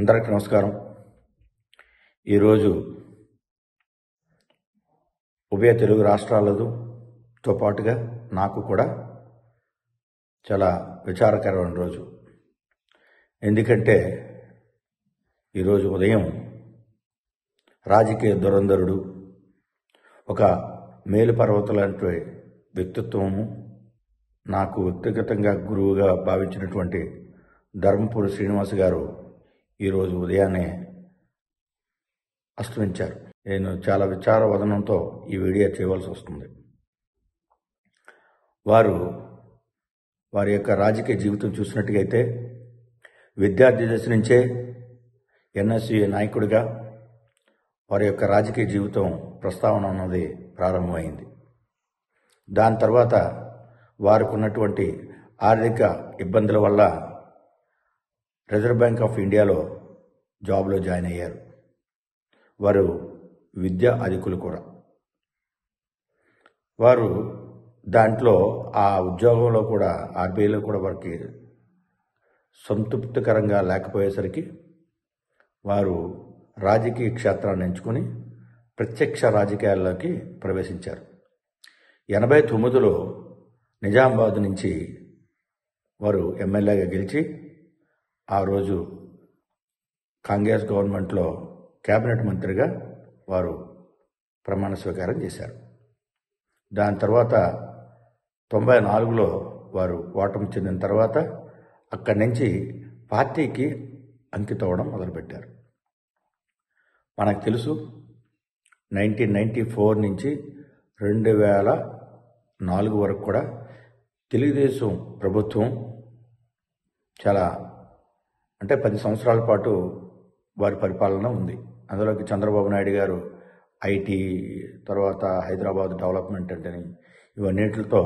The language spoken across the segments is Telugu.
అందరికీ నమస్కారం. ఈరోజు ఉభయ తెలుగు రాష్ట్రాలతో పాటుగా నాకు కూడా చాలా విచారకరమైన రోజు. ఎందుకంటే ఈరోజు ఉదయం రాజకీయ దురంధరుడు, ఒక మేలుపర్వతం లాంటి వ్యక్తిత్వము, నాకు వ్యక్తిగతంగా గురువుగా భావించినటువంటి ధర్మపురి శ్రీనివాస్ గారు ఈరోజు ఉదయాన్నే అస్తమించారు. నేను చాలా విచారవదనంతో ఈ వీడియో చేయవలసి వస్తుంది. వారి యొక్క రాజకీయ జీవితం చూసినట్టుగైతే విద్యార్థి దశ నుంచే ఎన్ఎస్యు నాయకుడిగా వారి యొక్క రాజకీయ జీవితం ప్రస్తావన అన్నది ప్రారంభమైంది. దాని తర్వాత వారికి ఉన్నటువంటి ఆర్థిక ఇబ్బందుల వల్ల రిజర్వ్ బ్యాంక్ ఆఫ్ ఇండియాలో జాబ్లో జాయిన్ అయ్యారు. వారు విద్యా అధికులు కూడా. వారు దాంట్లో ఆ ఉద్యోగంలో కూడా ఆర్బీఐలో కూడా వారికి సంతృప్తికరంగా లేకపోయేసరికి వారు రాజకీయ క్షేత్రాన్ని ఎంచుకొని ప్రత్యక్ష రాజకీయాల్లోకి ప్రవేశించారు. 89లో నిజామాబాద్ నుంచి వారు ఎమ్మెల్యేగా గెలిచి ఆ రోజు కాంగ్రెస్ గవర్నమెంట్లో కేబినెట్ మంత్రిగా వారు ప్రమాణ స్వీకారం చేశారు. దాని తర్వాత 94లో వారు ఓటమి చెందిన తర్వాత అక్కడి నుంచి పార్టీకి అంకితం అవ్వడం మొదలుపెట్టారు. మనకు తెలుసు 1994 నుంచి 2004 వరకు కూడా తెలుగుదేశం ప్రభుత్వం చాలా 10 సంవత్సరాల పాటు వారి పరిపాలన ఉంది. అందులోకి చంద్రబాబు నాయుడు గారు ఐటీ, తర్వాత హైదరాబాద్ డెవలప్మెంట్ అంటేని ఇవన్నిటితో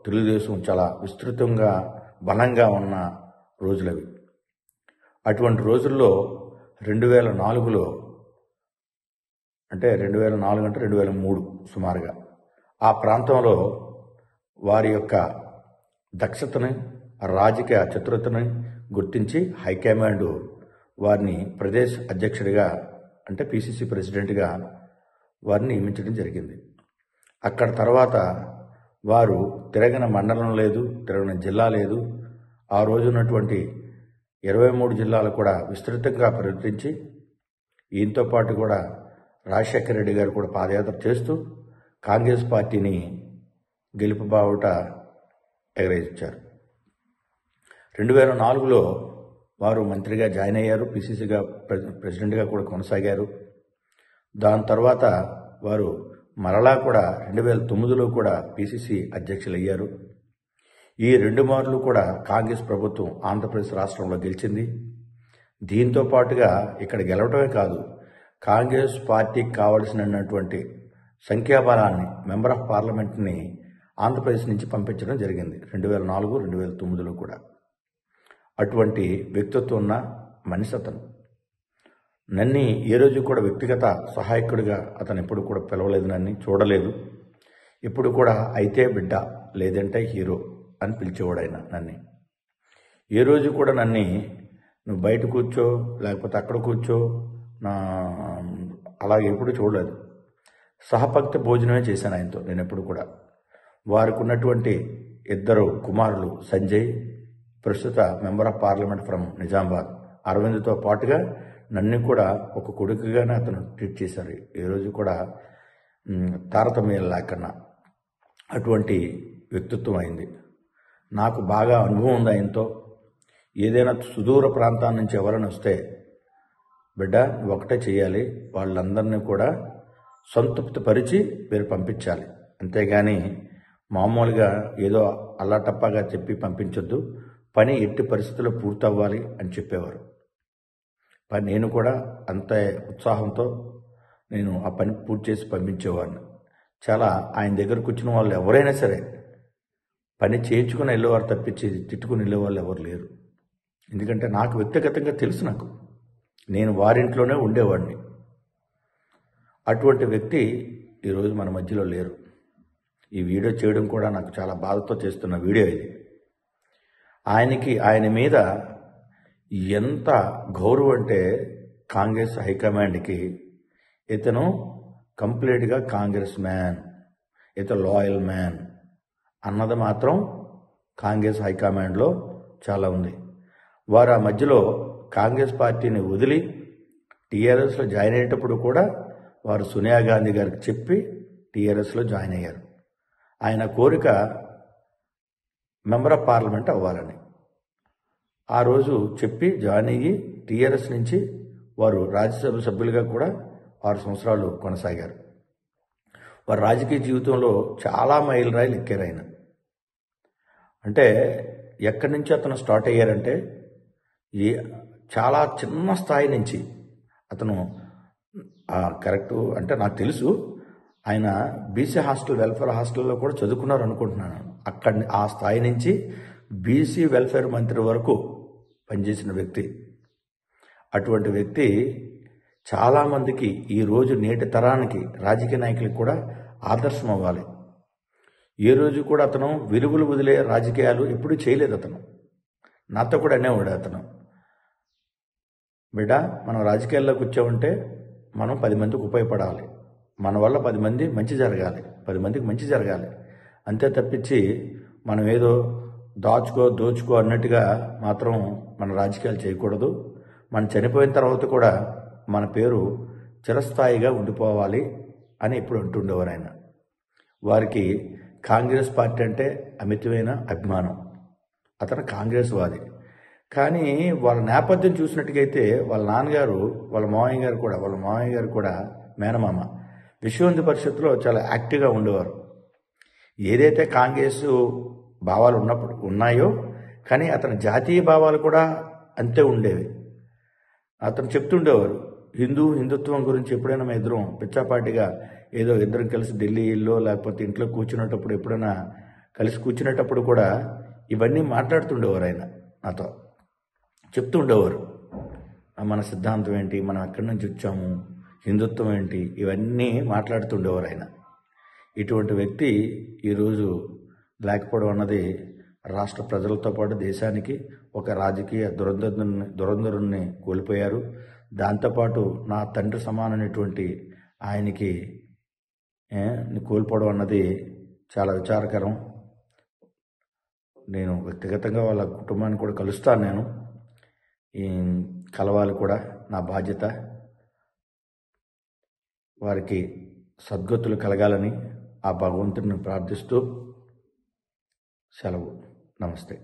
తెలుగుదేశం చాలా విస్తృతంగా బలంగా ఉన్న రోజులవి. అటువంటి రోజుల్లో 2004లో 2004 అంటే 2003 సుమారుగా ఆ ప్రాంతంలో వారి యొక్క దక్షతని, రాజకీయ చతురతని గుర్తించి హైకమాండ్ వారిని ప్రదేశ్ అధ్యక్షుడిగా పిసిసి ప్రెసిడెంట్గా వారిని నియమించడం జరిగింది. అక్కడ తర్వాత వారు తిరగని మండలం లేదు, తిరగని జిల్లా లేదు. ఆ రోజు ఉన్నటువంటి 23 జిల్లాలు కూడా విస్తృతంగా పర్యటించి ఈయనతో పాటు కూడా రాజశేఖర రెడ్డి గారు కూడా పాదయాత్ర చేస్తూ కాంగ్రెస్ పార్టీని గెలుపు బావుట ఎగరేయించారు. 2004లో వారు మంత్రిగా జాయిన్ అయ్యారు, పిసిసిగా ప్రెసిడెంట్గా కూడా కొనసాగారు. దాని తర్వాత వారు మరలా కూడా 2009లో కూడా పిసిసి అధ్యక్షులు అయ్యారు. ఈ 2 మార్లు కూడా కాంగ్రెస్ ప్రభుత్వం ఆంధ్రప్రదేశ్ రాష్ట్రంలో గెలిచింది. దీంతో పాటుగా ఇక్కడ గెలవటమే కాదు, కాంగ్రెస్ పార్టీకి కావలసినటువంటి సంఖ్యాబలాన్ని, మెంబర్ ఆఫ్ పార్లమెంట్ని ఆంధ్రప్రదేశ్ నుంచి పంపించడం జరిగింది 2004, 2009లో కూడా. అటువంటి వ్యక్తిత్వం ఉన్న మనిషి అతను. నన్ను ఏ రోజు కూడా వ్యక్తిగత సహాయకుడిగా అతను ఎప్పుడు కూడా పిలవలేదు, నన్ను చూడలేదు. ఇప్పుడు కూడా అయితే బిడ్డ, లేదంటే హీరో అని పిలిచేవాడు ఆయన. నన్ను ఏ రోజు కూడా నన్ను నువ్వు బయట కూర్చో, లేకపోతే అక్కడ కూర్చో, అలాగే ఎప్పుడు చూడలేదు. సహపంక్తి భోజనమే చేశాను ఆయనతో నేను ఎప్పుడు కూడా. వారికి ఉన్నటువంటి 2 కుమారులు సంజయ్, ప్రస్తుత member of parliament from Nizamabad, అరవింద్తో పాటుగా నన్ను కూడా ఒక కొడుకుగానే అతను ట్రీట్ చేశారు. ఏ రోజు కూడా తారతమ్యం లేకన్నా అటువంటి వ్యక్తిత్వం అయింది. నాకు బాగా అనుభవం ఉంది ఆయనతో. ఏదైనా సుదూర ప్రాంతాల నుంచి ఎవరైనా వస్తే, బిడ్డ ఒకటే చేయాలి, వాళ్ళందరినీ కూడా సంతృప్తిపరిచి మీరు పంపించాలి. అంతేగాని మామూలుగా ఏదో అల్లాటప్పగా చెప్పి పంపించొద్దు, పని ఎట్టి పరిస్థితుల్లో పూర్తవ్వాలి అని చెప్పేవారు. నేను కూడా అంత ఉత్సాహంతో నేను ఆ పని పూర్తి చేసి పంపించేవాడిని. చాలా ఆయన దగ్గరకు వచ్చిన వాళ్ళు ఎవరైనా సరే పని చేయించుకుని వెళ్ళేవారు తప్పించి తిట్టుకుని వెళ్ళేవాళ్ళు ఎవరు లేరు. ఎందుకంటే నాకు వ్యక్తిగతంగా తెలుసు, నేను వారింట్లోనే ఉండేవాడిని. అటువంటి వ్యక్తి ఈరోజు మన మధ్యలో లేరు. ఈ వీడియో చేయడం కూడా నాకు చాలా బాధతో చేస్తున్న వీడియో ఇది. ఆయన మీద ఎంత గౌరవం అంటే కాంగ్రెస్ హైకమాండ్కి ఇతను కంప్లీట్గా కాంగ్రెస్ మ్యాన్, ఇతను లాయల్ మ్యాన్ అన్నది మాత్రం కాంగ్రెస్ హైకమాండ్లో చాలా ఉంది. వారు ఆ మధ్యలో కాంగ్రెస్ పార్టీని వదిలి టీఆర్ఎస్లో జాయిన్ అయ్యేటప్పుడు కూడా వారు సోనియా గాంధీ గారికి చెప్పి టీఆర్ఎస్లో జాయిన్ అయ్యారు. ఆయన కోరిక మెంబర్ ఆఫ్ పార్లమెంట్ అవ్వాలని. ఆ రోజు చెప్పి జాయిన్ అయ్యి టీఆర్ఎస్ నుంచి వారు రాజ్యసభ సభ్యులుగా కూడా 6 సంవత్సరాలు కొనసాగారు. వారి రాజకీయ జీవితంలో చాలా మైలురాయిలు ఎక్కారు ఆయన. అంటే ఎక్కడి నుంచి అతను స్టార్ట్ అయ్యారంటే చాలా చిన్న స్థాయి నుంచి అతను కరెక్టు అంటే నాకు తెలుసు ఆయన బీసీ హాస్టల్ వెల్ఫేర్ హాస్టల్లో కూడా చదువుకున్నారు అనుకుంటున్నాను. ఆ స్థాయి నుంచి బీసీ వెల్ఫేర్ మంత్రి వరకు పనిచేసిన వ్యక్తి. అటువంటి వ్యక్తి చాలామందికి ఈరోజు నేటి తరానికి రాజకీయ నాయకులకు కూడా ఆదర్శం అవ్వాలి. ఏ రోజు కూడా అతను విలువలు వదిలే రాజకీయాలు ఎప్పుడూ చేయలేదు. అతను నాతో కూడా అనేవాడు, అతను బిడ్డ మనం రాజకీయాల్లోకి వచ్చామంటే మనం 10 మందికి ఉపయోగపడాలి, మన వల్ల 10 మంది మంచి జరగాలి, 10 మందికి మంచి జరగాలి, అంతే తప్పించి మనం ఏదో దోచుకో అన్నట్టుగా మాత్రం మన రాజకీయాలు చేయకూడదు. మనం చనిపోయిన తర్వాత కూడా మన పేరు చిరస్థాయిగా ఉండిపోవాలి అని ఎప్పుడు అంటుండేవారు ఆయన. వారికి కాంగ్రెస్ పార్టీ అంటే అమితమైన అభిమానం. అతను కాంగ్రెస్ వాది. కానీ వాళ్ళ నేపథ్యం చూసినట్టుగైతే వాళ్ళ నాన్నగారు వాళ్ళ మామయ్య గారు కూడా మేనమామ విశ్వ హిందూ పరిషత్తులో చాలా యాక్టివ్గా ఉండేవారు. ఏదైతే కాంగ్రెస్ భావాలు ఉన్నాయో కానీ అతని జాతీయ భావాలు కూడా అంతే ఉండేవి. అతను చెప్తుండేవారు హిందుత్వం గురించి. ఎప్పుడైనా మా ఇద్దరం పిచ్చాపాటిగా ఏదో ఇద్దరం కలిసి ఢిల్లీలో లేకపోతే ఇంట్లో కూర్చునేటప్పుడు ఎప్పుడైనా కలిసి కూర్చునేటప్పుడు కూడా ఇవన్నీ మాట్లాడుతుండేవారు. ఆయన నాతో చెప్తూ ఉండేవారు మన సిద్ధాంతం ఏంటి, మనం ఎక్కడి నుంచి వచ్చాము, హిందుత్వం ఏంటి, ఇవన్నీ మాట్లాడుతుండేవారు ఆయన. ఇటువంటి వ్యక్తి ఈరోజు లేకపోవడం అన్నది రాష్ట్ర ప్రజలతో పాటు దేశానికి ఒక రాజకీయ దురంధరుణ్ణి కోల్పోయారు. దాంతోపాటు నా తండ్రి సమానమైనటువంటి ఆయనకి కోల్పోవడం అన్నది చాలా విచారకరం. నేను వ్యక్తిగతంగా వాళ్ళ కుటుంబాన్ని కూడా కలుస్తాను. నేను కలవాలి కూడా, నా బాధ్యత. వారికి సద్గతులు కలగాలని ఆ భగవంతుడిని ప్రార్థిస్తూ సెలవు. నమస్తే.